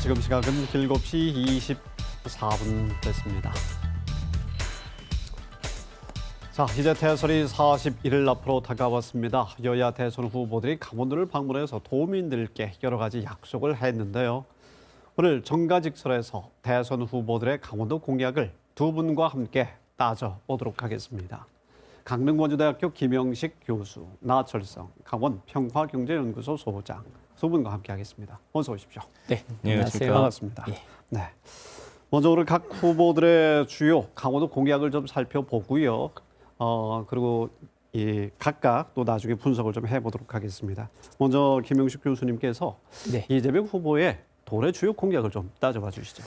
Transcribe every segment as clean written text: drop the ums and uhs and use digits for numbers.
지금 시각은 7시 24분 됐습니다. 자, 이제 대선이 41일 앞으로 다가왔습니다. 여야 대선 후보들이 강원도를 방문해서 도민들께 여러 가지 약속을 했는데요. 오늘 정가직설에서 대선 후보들의 강원도 공약을 두 분과 함께 따져보도록 하겠습니다. 강릉원주대학교 김영식 교수, 나철성 강원평화경제연구소 소장 두 분과 함께하겠습니다. 어서 오십시오. 네, 안녕하세요. 반갑습니다. 예. 네. 먼저 오늘 각 후보들의 주요 강원도 공약을 좀 살펴보고요. 그리고 각각 또 나중에 분석을 좀 해보도록 하겠습니다. 먼저 김영식 교수님께서 네. 이재명 후보의 올해 주요 공약을 좀 따져봐 주시죠.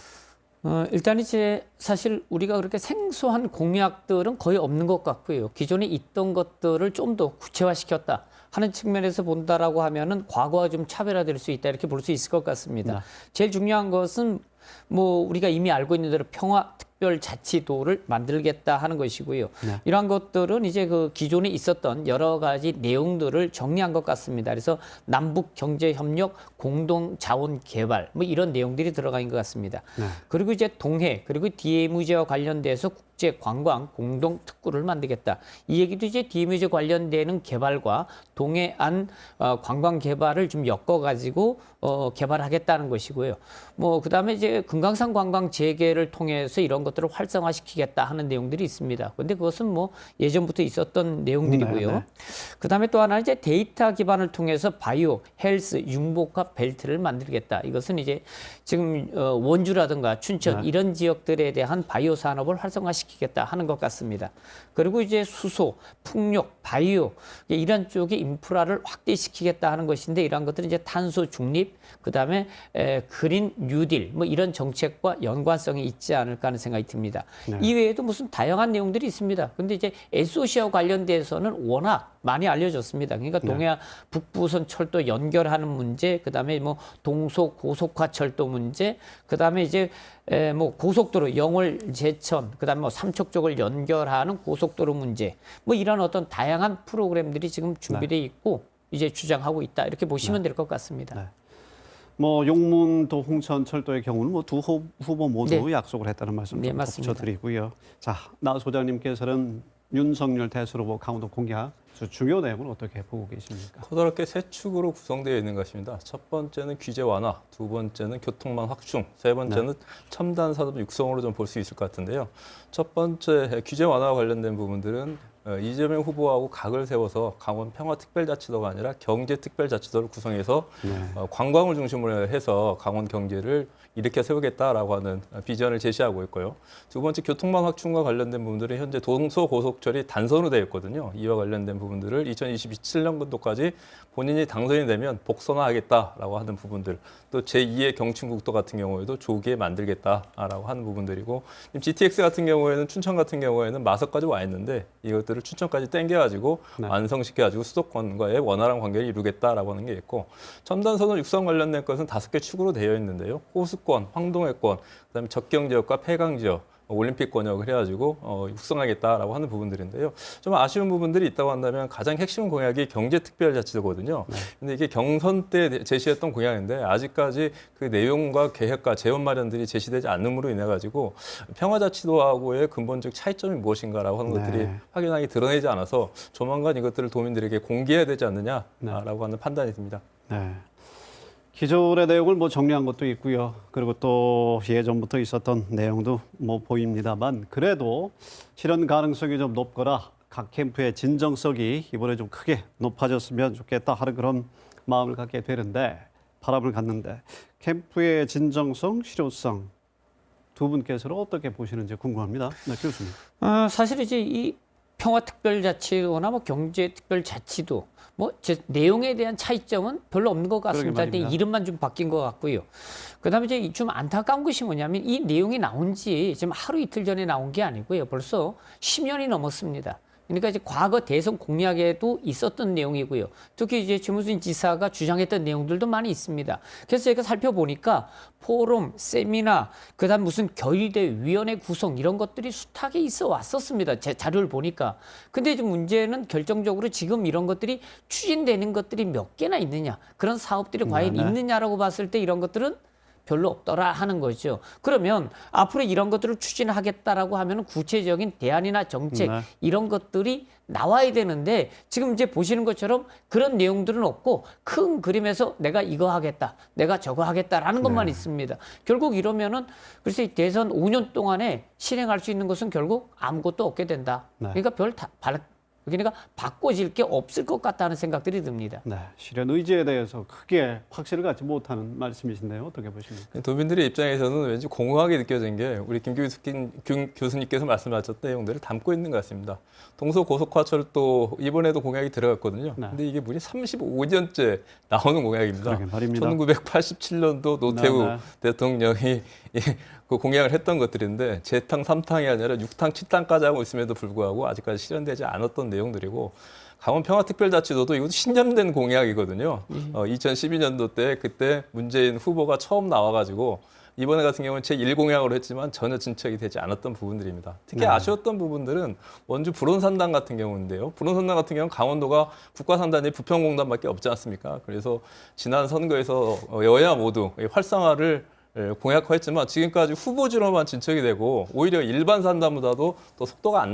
일단 이제 사실 우리가 그렇게 생소한 공약들은 거의 없는 것 같고요. 기존에 있던 것들을 좀 더 구체화시켰다 하는 측면에서 본다라고 하면은 과거와 좀 차별화될 수 있다 이렇게 볼 수 있을 것 같습니다. 네. 제일 중요한 것은 뭐 우리가 이미 알고 있는 대로 평화특별자치도를 만들겠다 하는 것이고요. 네. 이러한 것들은 이제 그 기존에 있었던 여러 가지 내용들을 정리한 것 같습니다. 그래서 남북 경제 협력, 공동 자원 개발 뭐 이런 내용들이 들어가 있는 것 같습니다. 네. 그리고 이제 동해 그리고 DMZ와 관련돼서 국제 관광 공동 특구를 만들겠다. 이 얘기도 이제 DMZ 관련되는 개발과 동해안 관광 개발을 좀 엮어가지고 개발하겠다는 것이고요. 뭐 그다음에 이제 금강산 관광 재개를 통해서 이런 것들을 활성화시키겠다 하는 내용들이 있습니다. 그런데 그것은 뭐 예전부터 있었던 내용들이고요. 네. 그다음에 또 하나 이제 데이터 기반을 통해서 바이오, 헬스, 융복합 벨트를 만들겠다. 이것은 이제 지금 원주라든가 춘천 네. 이런 지역들에 대한 바이오 산업을 활성화시키겠다 하는 것 같습니다. 그리고 이제 수소, 풍력, 바이오 이런 쪽의 인프라를 확대시키겠다 하는 것인데 이러한 것들은 이제 탄소 중립, 그다음에 그린 뉴딜 뭐 이런 정책과 연관성이 있지 않을까 하는 생각이 듭니다. 네. 이외에도 무슨 다양한 내용들이 있습니다. 근데 이제 SOC와 관련돼서는 워낙 많이 알려졌습니다. 그러니까 동해안 북부선 철도 연결하는 문제, 그다음에 뭐 동서 고속화 철도 문제, 그다음에 이제 뭐 고속도로 영월 제천, 그다음에 뭐 삼척 쪽을 연결하는 고속도로 문제, 뭐 이런 어떤 다양한 프로그램들이 지금 준비돼 있고 이제 주장하고 있다 이렇게 보시면 될 것 같습니다. 네. 뭐 용문도 홍천 철도의 경우는 뭐 두 후보 모두 네. 약속을 했다는 말씀 좀 맞습니다. 덧붙여드리고요. 자, 나 소장님께서는 윤석열 대선 후보 강원도 공약 주요 내용은 어떻게 보고 계십니까? 커다랗게 세 축으로 구성되어 있는 것입니다. 첫 번째는 규제 완화, 두 번째는 교통망 확충, 세 번째는 첨단 산업 육성으로 좀 볼 수 있을 것 같은데요. 첫 번째 규제 완화와 관련된 부분들은 이재명 후보하고 각을 세워서 강원 평화특별자치도가 아니라 경제특별자치도를 구성해서 관광을 중심으로 해서 강원 경제를 일으켜 세우겠다라고 하는 비전을 제시하고 있고요. 두 번째 교통망 확충과 관련된 부분들은 현재 동서고속철이 단선으로 되어 있거든요. 이와 관련된 부분들을 2027년도까지 본인이 당선이 되면 복선화하겠다라고 하는 부분들, 또 제2의 경춘국도 같은 경우에도 조기에 만들겠다라고 하는 부분들이고, GTX 같은 경우에는 춘천 같은 경우에는 마석까지 와 있는데 이것들을 춘천까지 땡겨가지고 완성시켜가지고 수도권과의 원활한 관계를 이루겠다라고 하는 게 있고, 첨단선을 육성 관련된 것은 5개 축으로 되어 있는데요. 호수권, 황동해권, 그다음에 적경지역과 폐강지역, 올림픽 권역을 해가지고 육성하겠다라고 하는 부분들인데요. 좀 아쉬운 부분들이 있다고 한다면 가장 핵심 공약이 경제특별자치도거든요. 근데 이게 경선 때 제시했던 공약인데 아직까지 그 내용과 계획과 재원 마련들이 제시되지 않음으로 인해 가지고 평화자치도하고의 근본적 차이점이 무엇인가라고 하는 것들이 확연하게 드러내지 않아서 조만간 이것들을 도민들에게 공개해야 되지 않느냐라고 하는 판단이 듭니다. 네. 기존의 내용을 뭐 정리한 것도 있고요. 그리고 또 예전부터 있었던 내용도 뭐 보입니다만 그래도 실현 가능성이 좀 높거나 각 캠프의 진정성이 이번에 좀 크게 높아졌으면 좋겠다 하는 그런 마음을 갖게 되는데 바람을 갖는데 캠프의 진정성, 실효성 두 분께서는 어떻게 보시는지 궁금합니다. 네, 교수님. 사실 이제 이 평화특별자치도나 뭐 경제특별자치도 뭐 내용에 대한 차이점은 별로 없는 것 같습니다. 근데 이름만 좀 바뀐 것 같고요. 그다음에 이제 좀 안타까운 것이 뭐냐면 이 내용이 나온 지 지금 하루 이틀 전에 나온 게 아니고요. 벌써 10년이 넘었습니다. 그러니까 이제 과거 대선 공약에도 있었던 내용이고요. 특히 이제 최무순 지사가 주장했던 내용들도 많이 있습니다. 그래서 제가 살펴보니까 포럼, 세미나, 그다음 무슨 결의대 위원회 구성 이런 것들이 숱하게 있어 왔었습니다. 제 자료를 보니까. 근데 이제 문제는 결정적으로 지금 이런 것들이 추진되는 것들이 몇 개나 있느냐, 그런 사업들이 과연 있느냐라고 봤을 때 이런 것들은 별로 없더라 하는 거죠. 그러면 앞으로 이런 것들을 추진하겠다라고 하면 구체적인 대안이나 정책 네. 이런 것들이 나와야 되는데 지금 이제 보시는 것처럼 그런 내용들은 없고 큰 그림에서 내가 이거 하겠다, 내가 저거 하겠다라는 것만 있습니다. 결국 이러면은 글쎄 대선 5년 동안에 실행할 수 있는 것은 결국 아무것도 없게 된다. 네. 그러니까 그러니까 바꿔질 게 없을 것 같다는 생각들이 듭니다. 네, 실현 의지에 대해서 크게 확신을 갖지 못하는 말씀이신데요. 어떻게 보십니까? 도민들의 입장에서는 왠지 공허하게 느껴진 게 우리 김 교수님께서 말씀하셨던 내용들을 담고 있는 것 같습니다. 동서고속화철도 이번에도 공약이 들어갔거든요. 네. 근데 이게 무려 35년째 나오는 공약입니다. 그러게 말입니다. 1987년도 노태우 네, 네. 대통령이 그 공약을 했던 것들인데 재탕 3탕이 아니라 6탕 7탕까지 하고 있음에도 불구하고 아직까지 실현되지 않았던 내용들이고 강원 평화특별자치도도 이것도 신념된 공약이거든요. 2012년도 때 그때 문재인 후보가 처음 나와가지고 이번에 같은 경우는 제1공약으로 했지만 전혀 진척이 되지 않았던 부분들입니다. 특히 네. 아쉬웠던 부분들은 원주 불온산단 같은 경우인데요. 불온산단 같은 경우는 강원도가 국가산단이 부평공단밖에 없지 않습니까? 그래서 지난 선거에서 여야 모두 활성화를 공약화했지만 지금까지 후보지로만 진척이 되고 오히려 일반 산단보다도 또 속도가 안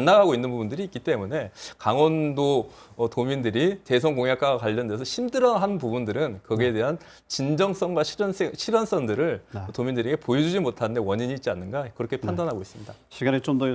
나가고 있는 부분들이 있기 때문에 강원도 도민들이 대선 공약과 관련돼서 힘들어하는 부분들은 거기에 대한 진정성과 실현성들을 네. 도민들에게 보여주지 못하는 데 원인이 있지 않는가 그렇게 판단하고 있습니다. 시간이 좀 더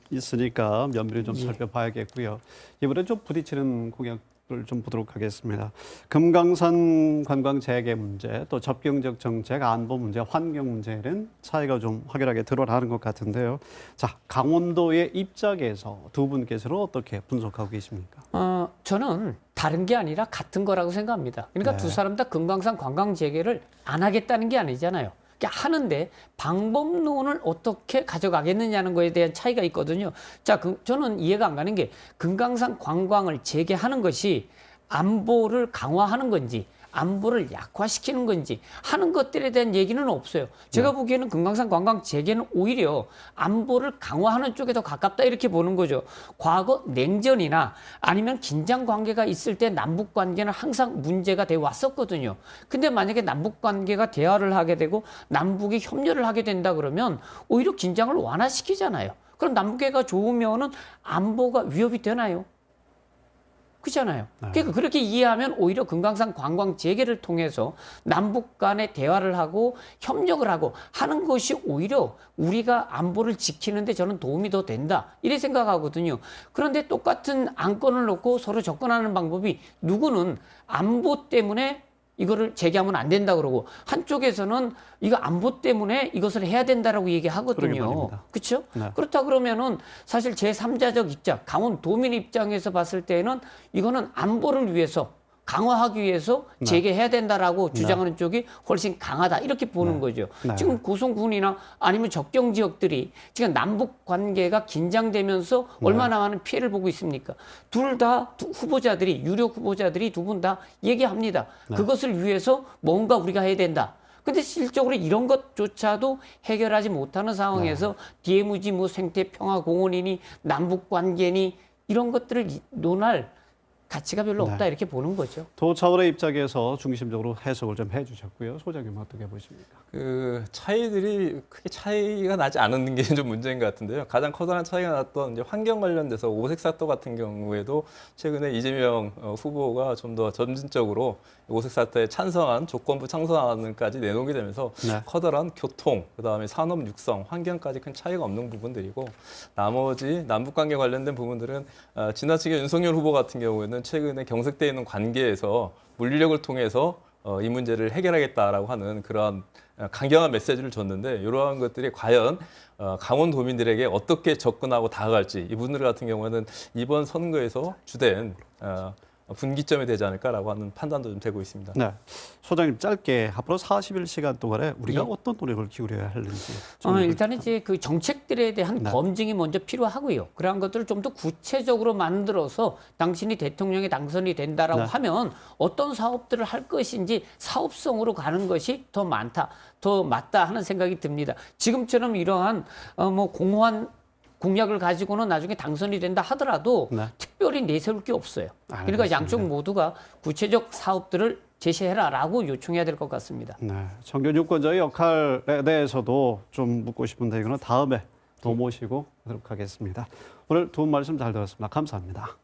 있으니까 면밀히 좀 살펴봐야겠고요. 이번에 좀 부딪히는 공약을 좀 보도록 하겠습니다. 금강산 관광 재개 문제, 또 접경적 정책, 안보 문제, 환경 문제는 차이가 좀 확연하게 드러나는 것 같은데요. 자, 강원도의 입장에서 두 분께서는 어떻게 분석하고 계십니까? 저는 다른 게 아니라 같은 거라고 생각합니다. 그러니까 네. 두 사람 다 금강산 관광 재개를 안 하겠다는 게 아니잖아요. 그러니까 하는데 방법론을 어떻게 가져가겠느냐는 거에 대한 차이가 있거든요. 자, 저는 이해가 안 가는 게 금강산 관광을 재개하는 것이 안보를 강화하는 건지 안보를 약화시키는 건지 하는 것들에 대한 얘기는 없어요. 제가 보기에는 금강산 관광 재개는 오히려 안보를 강화하는 쪽에 더 가깝다 이렇게 보는 거죠. 과거 냉전이나 아니면 긴장 관계가 있을 때 남북 관계는 항상 문제가 돼 왔었거든요. 근데 만약에 남북 관계가 대화를 하게 되고 남북이 협력을 하게 된다 그러면 오히려 긴장을 완화시키잖아요. 그럼 남북계가 좋으면은 안보가 위협이 되나요? 그렇잖아요. 그러니까 그렇게 이해하면 오히려 금강산 관광 재개를 통해서 남북 간의 대화를 하고 협력을 하고 하는 것이 오히려 우리가 안보를 지키는데 저는 도움이 더 된다. 이래 생각하거든요. 그런데 똑같은 안건을 놓고 서로 접근하는 방법이 누구는 안보 때문에 이거를 재개하면 안 된다 그러고 한쪽에서는 이거 안보 때문에 이것을 해야 된다라고 얘기하거든요. 그렇죠? 네. 그렇다 그러면은 사실 제3자적 입장, 강원도민 입장에서 봤을 때는 이거는 안보를 위해서 강화하기 위해서 재개해야 된다라고 주장하는 쪽이 훨씬 강하다 이렇게 보는 거죠. 지금 고성군이나 아니면 접경 지역들이 지금 남북 관계가 긴장되면서 얼마나 많은 피해를 보고 있습니까? 둘 다 후보자들이 유력 후보자들이 두 분 다 얘기합니다. 그것을 위해서 뭔가 우리가 해야 된다. 근데 실질적으로 이런 것조차도 해결하지 못하는 상황에서 DMZ 뭐 생태평화공원이니 남북 관계니 이런 것들을 논할 가치가 별로 없다 이렇게 보는 거죠. 도 차원의 입장에서 중심적으로 해석을 좀 해주셨고요. 소장님 어떻게 보십니까? 그 차이들이 크게 차이가 나지 않는 게 좀 문제인 것 같은데요. 가장 커다란 차이가 났던 이제 환경 관련돼서 오색사또 같은 경우에도 최근에 이재명 후보가 좀 더 점진적으로 오색사또에 찬성한 조건부 찬성안까지 내놓게 되면서 커다란 교통, 그다음에 산업 육성, 환경까지 큰 차이가 없는 부분들이고 나머지 남북관계 관련된 부분들은 지나치게 윤석열 후보 같은 경우에는 최근에 경색되어 있는 관계에서 물리력을 통해서 이 문제를 해결하겠다라고 하는 그러한 강경한 메시지를 줬는데 이러한 것들이 과연 강원도민들에게 어떻게 접근하고 다가갈지 이분들 같은 경우에는 이번 선거에서 주된 분기점이 되지 않을까라고 하는 판단도 좀 되고 있습니다. 네, 소장님 짧게 앞으로 40일 동안에 우리가 어떤 노력을 기울여야 할는지. 일단은 이제 그 정책들에 대한 검증이 먼저 필요하고요. 그러한 것들을 좀 더 구체적으로 만들어서 당신이 대통령에 당선이 된다라고 하면 어떤 사업들을 할 것인지 사업성으로 가는 것이 더 많다, 더 맞다 하는 생각이 듭니다. 지금처럼 이러한 뭐 공허한 공약을 가지고는 나중에 당선이 된다 하더라도 특별히 내세울 게 없어요. 그러니까 양쪽 모두가 구체적 사업들을 제시해라라고 요청해야 될 것 같습니다. 네, 청년 유권자의 역할에 대해서도 좀 묻고 싶은데 이거는 다음에 더 모시고 하도록 하겠습니다. 오늘 두 분 말씀 잘 들었습니다. 감사합니다.